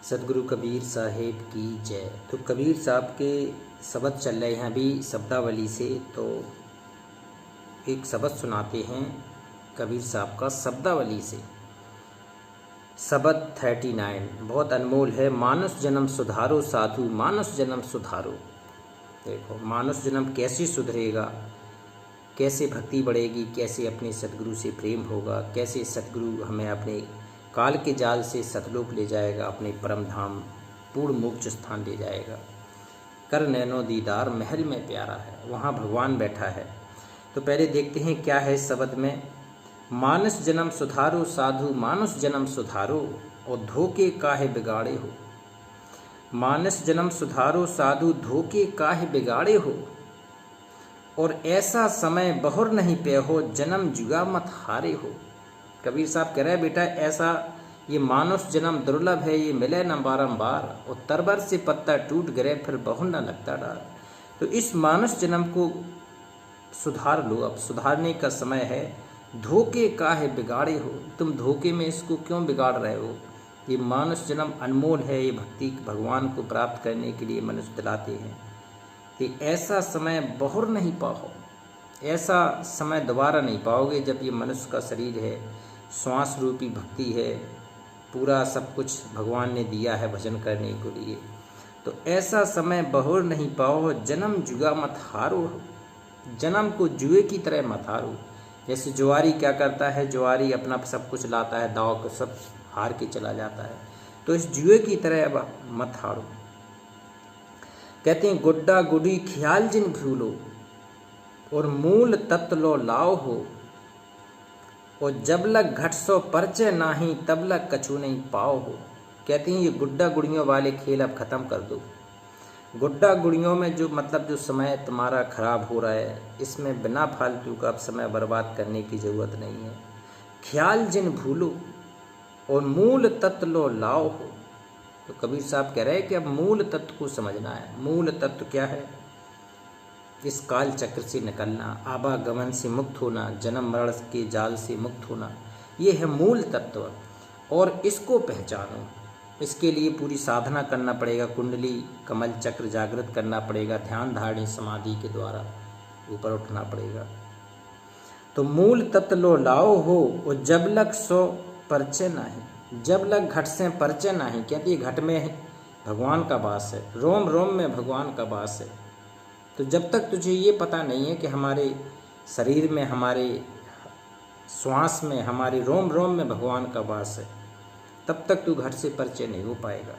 सतगुरु कबीर साहेब की जय। तो कबीर साहब के शब्द चल रहे हैं अभी शब्दावली से, तो एक शब्द सुनाते हैं कबीर साहब का शब्दावली से। शब्द 39 बहुत अनमोल है। मानुष जन्म सुधारो साधु, मानुष जन्म सुधारो। देखो मानुष जन्म कैसे सुधरेगा, कैसे भक्ति बढ़ेगी, कैसे अपने सतगुरु से प्रेम होगा, कैसे सतगुरु हमें अपने काल के जाल से सतलोक ले जाएगा, अपने परम धाम पूर्ण मोक्ष स्थान ले जाएगा। कर नैनो दीदार महल में प्यारा है, वहाँ भगवान बैठा है। तो पहले देखते हैं क्या है शब्द में। मानुष जन्म सुधारो साधु, मानुष जन्म सुधारो और धोखे काहे बिगाड़े हो। मानुष जन्म सुधारो साधु, धोखे काहे बिगाड़े हो। और ऐसा समय बहुर नहीं पे हो, जन्म जुगा मत हारे हो। कबीर साहब कह रहे हैं बेटा ऐसा ये मानुष जन्म दुर्लभ है, ये मिले न बारंबार। और तरबर से पत्ता टूट गिरे फिर बहु न लगता डार। तो इस मानुष जन्म को सुधार लो, अब सुधारने का समय है। धोखे काहे बिगाड़े हो, तुम धोखे में इसको क्यों बिगाड़ रहे हो। ये मानुष जन्म अनमोल है, ये भक्ति भगवान को प्राप्त करने के लिए मनुष्य दिलाते हैं। कि ऐसा समय बहुर नहीं पाओ, ऐसा समय दोबारा नहीं पाओगे जब ये मनुष्य का शरीर है, श्वास रूपी भक्ति है, पूरा सब कुछ भगवान ने दिया है भजन करने के लिए। तो ऐसा समय बहुर नहीं पाओ, जन्म जुगा मत हारो। जन्म को जुए की तरह मत हारो। जैसे जुआरी क्या करता है, जुआरी अपना सब कुछ लाता है, दाव को सब हार के चला जाता है। तो इस जुए की तरह अब मत हारो। कहते हैं गुड्डा गुडी ख्याल जिन भूलो और मूल तत्व लो लाओ हो। और जब लग घट सो परचे नाही, तब लग कछु नहीं पाओ हो। कहते हैं ये गुड्डा गुड़ियों वाले खेल अब ख़त्म कर दो। गुड्डा गुड़ियों में जो मतलब जो समय तुम्हारा खराब हो रहा है, इसमें बिना फालतू का अब समय बर्बाद करने की ज़रूरत नहीं है। ख्याल जिन भूलो और मूल तत्व लो लाओ हो। तो कबीर साहब कह रहे हैं कि अब मूल तत्व को समझना है। मूल तत्व क्या है? इस काल चक्र से निकलना, आवागमन से मुक्त होना, जन्म मरण के जाल से मुक्त होना, ये है मूल तत्व। और इसको पहचानो, इसके लिए पूरी साधना करना पड़ेगा। कुंडली कमल चक्र जागृत करना पड़ेगा, ध्यान धारणा समाधि के द्वारा ऊपर उठना पड़ेगा। तो मूल तत्व लो लाओ हो और जब लग सो परिचय नहीं। जब लग घट से परिचय नहीं, कहती है घट में भगवान का वास है, रोम रोम में भगवान का वास है। तो जब तक तुझे ये पता नहीं है कि हमारे शरीर में, हमारे श्वास में, हमारे रोम रोम में भगवान का वास है, तब तक तू घट से परिचय नहीं हो पाएगा।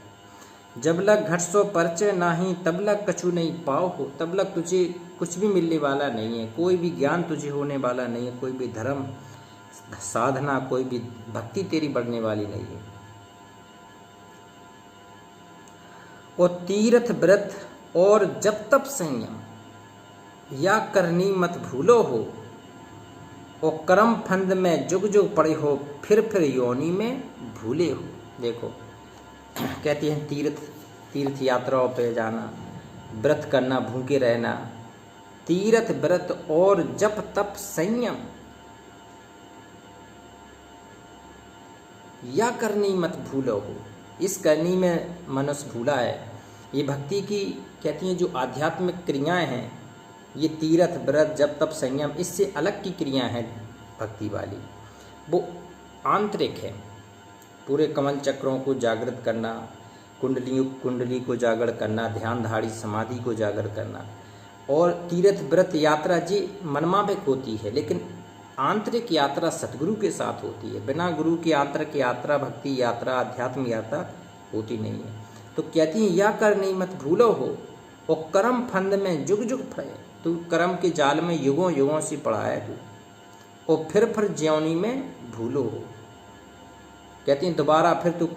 जब लग घट सो परिचय नहीं, तब लग कछु नहीं पाओ हो। तब लग तुझे कुछ भी मिलने वाला नहीं है, कोई भी ज्ञान तुझे होने वाला नहीं है, कोई भी धर्म साधना, कोई भी भक्ति तेरी बढ़ने वाली नहीं है। और तीर्थ व्रत और जब तब संयम या करनी मत भूलो हो। और कर्म फंद में जुग जुग पड़े हो, फिर योनि में भूले हो। देखो कहती हैं तीर्थ यात्राओं पे जाना, व्रत करना, भूखे रहना, तीर्थ व्रत और जप तप संयम या करनी मत भूलो हो। इस करनी में मनुष्य भूला है। ये भक्ति की कहती हैं जो आध्यात्मिक क्रियाएं हैं, ये तीर्थ व्रत जप तप संयम, इससे अलग की क्रियाएं हैं भक्ति वाली। वो आंतरिक है। पूरे कमल चक्रों को जागृत करना, कुंडली को जागृत करना, ध्यान धारी समाधि को जागृत करना। और तीर्थ व्रत यात्रा जी मनमाभिक होती है, लेकिन आंतरिक यात्रा सतगुरु के साथ होती है। बिना गुरु की आंतरिक यात्रा, भक्ति यात्रा, अध्यात्म यात्रा होती नहीं है। तो कहती हैं या कर नहीं मत भूलो हो और कर्म फंद में जुग जुग पड़े। तू कर्म के जाल में युगों युगों से पड़ा है तू, और फिर ज्योनि में भूलो हो। कहती हैं दोबारा फिर तू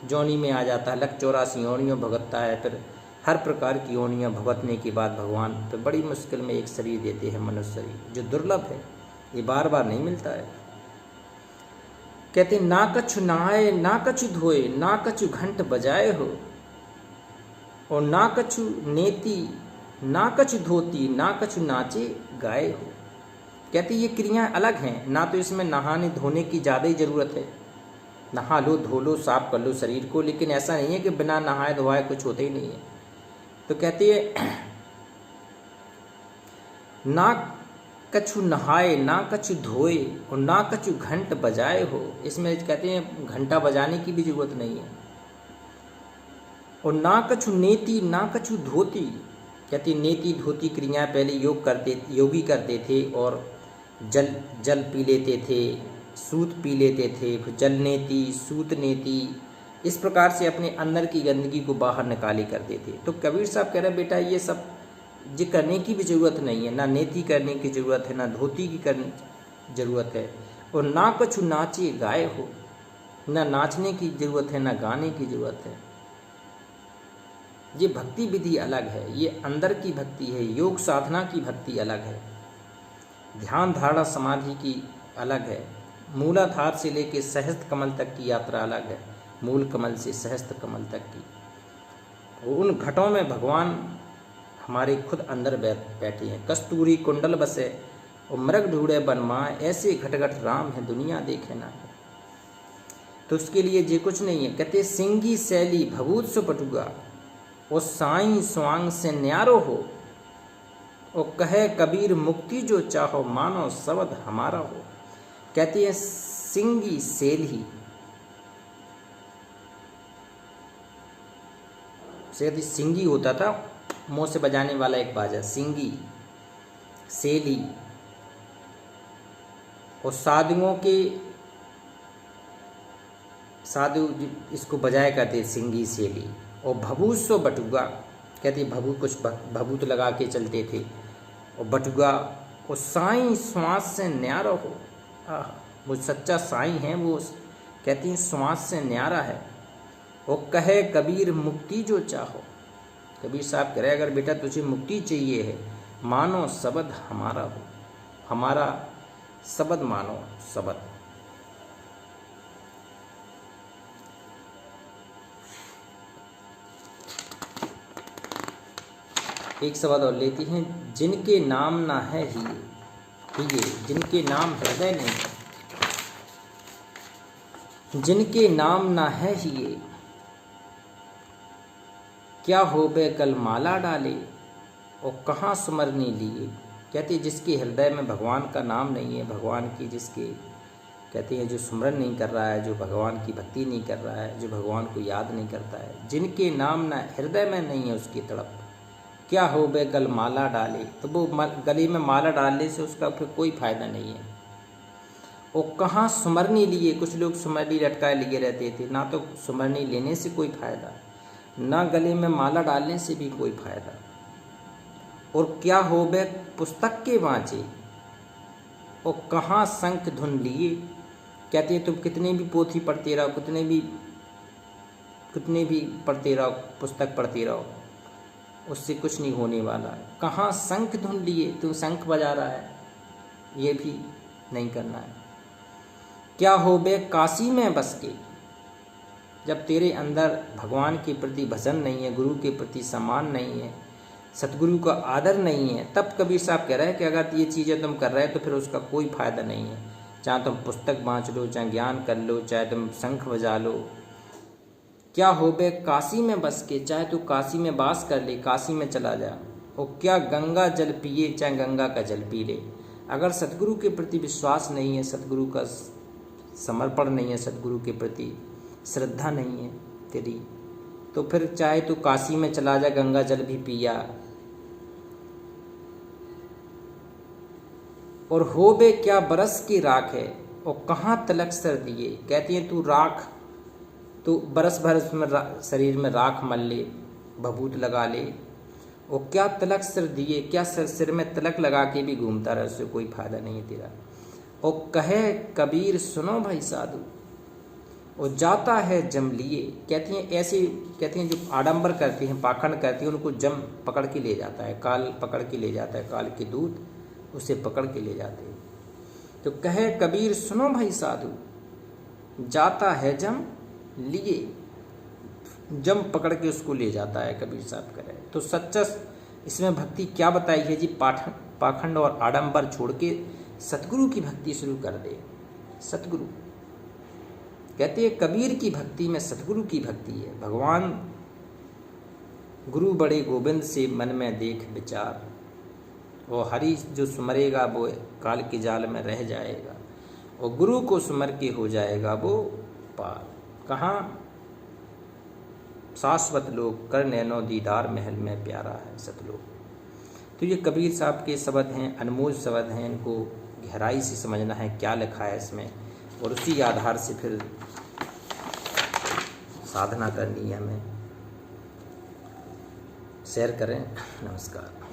जोनी में आ जाता है। लग 84 योनियों भुगतता है, फिर हर प्रकार की योनियाँ भुगतने के बाद भगवान फिर बड़ी मुश्किल में एक शरीर देते हैं, मनुष्य शरीर, जो दुर्लभ है, ये बार बार नहीं मिलता है। कहते ना कछु नहाए, ना कछु धोए, ना कछु घंट बजाए हो। और ना कछु नेति, ना कछु धोती, ना कछु नाचे गाए हो। कहते ये क्रियाएं अलग हैं। ना तो इसमें नहाने धोने की ज़्यादा ही ज़रूरत है, नहा लो, धो लो, साफ कर लो शरीर को, लेकिन ऐसा नहीं है कि बिना नहाए धोए कुछ होता ही नहीं है। तो कहती है ना कछु नहाए ना कछु धोए और ना कछु घंट बजाए हो। इसमें कहते हैं घंटा बजाने की भी जरूरत नहीं है। और ना कछु नेति ना कछु धोती, कहती नेति धोती क्रियाएं पहले योगी करते थे और जल पी लेते थे, सूत पी लेते थे, जल नेति सूत नेति, इस प्रकार से अपने अंदर की गंदगी को बाहर निकाले करते थे। तो कबीर साहब कह रहे बेटा ये सब ये करने की भी ज़रूरत नहीं है, ना नेति करने की ज़रूरत है, ना धोती की करने ज़रूरत है, और ना कुछ नाचे गाए हो, ना नाचने की ज़रूरत है, ना गाने की ज़रूरत है। ये भक्ति विधि अलग है, ये अंदर की भक्ति है, योग साधना की भक्ति अलग है, ध्यान धारणा समाधि की अलग है, मूलाधार से लेकर सहस्त्र कमल तक की यात्रा अलग है, मूल कमल से सहस्त्र कमल तक की। उन घटों में भगवान हमारे खुद अंदर बैठे हैं। कस्तूरी कुंडल बसे और मृग ढूंढे बनमाए, ऐसे घटघट राम है दुनिया देखे ना। तो उसके लिए जे कुछ नहीं है। कहते सिंगी शैली भभूत सो पटुगा और साई स्वांग से न्यारो हो, और कहे कबीर मुक्ति जो चाहो मानो शब्द हमारा हो। कहती है सिंगी सेली, सिंगी होता था मुंह से बजाने वाला एक बाजा, सिंगी सेली, और साधु इसको बजाया करते सिंगी सेली। और भभूसो बटुगा, कहते कुछ भभूत लगा के चलते थे, और बटुगा और साई श्वास से न्यारा हो। वो सच्चा साई है, वो कहती हैं श्वास से न्यारा है। और कहे कबीर मुक्ति जो चाहो, कबीर साहब कह रहे अगर बेटा तुझे मुक्ति चाहिए है, मानो शब्द हमारा हो, हमारा शब्द मानो, शब्द। एक शब्द और लेती हैं, जिनके नाम ना है हिये, जिनके नाम हृदय नहीं है, जिनके नाम ना है हिये, क्या हो बे कल माला डाले और कहाँ सुमरने लिए। कहते जिसके हृदय में भगवान का नाम नहीं है, भगवान की जिसके कहते हैं जो सुमरन नहीं कर रहा है, जो भगवान की भक्ति नहीं कर रहा है, जो भगवान को याद नहीं करता है, जिनके नाम ना हृदय में नहीं है उसकी तड़प, क्या हो बे गल माला डाले, तो वो गले में माला डालने से उसका फिर कोई फायदा नहीं है। और कहाँ सुमरने लिए, कुछ लोग सुमरनी लटकाए लिए रहते थे, ना तो सुमरनी लेने से कोई फायदा, ना गले में माला डालने से भी कोई फायदा। और क्या हो बे पुस्तक के वांचे और कहाँ शंख धुन लिए। कहते हैं तुम कितने भी पोथी पढ़ते रहो, कितने भी पढ़ते रहो, पुस्तक पढ़ते रहो, उससे कुछ नहीं होने वाला। कहाँ शंख धुन लिए, तुम शंख बजा रहा है, ये भी नहीं करना है। क्या हो बे काशी में बस के, जब तेरे अंदर भगवान के प्रति भजन नहीं है, गुरु के प्रति सम्मान नहीं है, सतगुरु का आदर नहीं है, तब कबीर साहब कह रहे हैं कि अगर ये चीज़ें तुम कर रहे हो तो फिर उसका कोई फायदा नहीं है। चाहे तुम पुस्तक बाँच लो, चाहे ज्ञान कर लो, चाहे तुम शंख बजा लो। क्या हो बे काशी में बस के, चाहे तू काशी में वास कर ले, काशी में चला जा। और क्या गंगा जल पिए, चाहे गंगा का जल पी ले। अगर सतगुरु के प्रति विश्वास नहीं है, सतगुरु का समर्पण नहीं है, सतगुरु के प्रति श्रद्धा नहीं है तेरी, तो फिर चाहे तू काशी में चला जा, गंगा जल भी पिया। और हो बे क्या बरस की राख है और कहाँ तलक सर दिए। कहती हैं तू राख, तो बरस भर में शरीर में राख मल ले, भभूत लगा ले, और क्या तलक सिर दिए, क्या सिर में तलक लगा के भी घूमता रहे, उससे कोई फायदा नहीं है तेरा। और कहे कबीर सुनो भाई साधु और जाता है जम लिए। कहती हैं ऐसे, कहती हैं जो आडंबर करती हैं, पाखंड करती हैं, उनको जम पकड़ के ले जाता है, काल पकड़ के ले जाता है, काल के दूत उसे पकड़ के ले जाते हैं। तो कहे कबीर सुनो भाई साधु, जाता है जम लिए, जम पकड़ के उसको ले जाता है, कबीर साहब कह रहे। तो सच्चा इसमें भक्ति क्या बताई है जी, पाखंड और आडंबर छोड़ के सतगुरु की भक्ति शुरू कर दे। सतगुरु कहते हैं कबीर की भक्ति में सतगुरु की भक्ति है। भगवान गुरु बड़े गोविंद से मन में देख विचार, वो हरि जो सुमरेगा वो काल के जाल में रह जाएगा, और गुरु को सुमर के हो जाएगा वो पार। कहाँ? शाश्वत लोग, कर नैनो दीदार महल में प्यारा है सतलोक। तो ये कबीर साहब के शब्द हैं, अनमोल शब्द हैं, इनको गहराई से समझना है क्या लिखा है इसमें, और उसी आधार से फिर साधना करनी है हमें। शेयर करें। नमस्कार।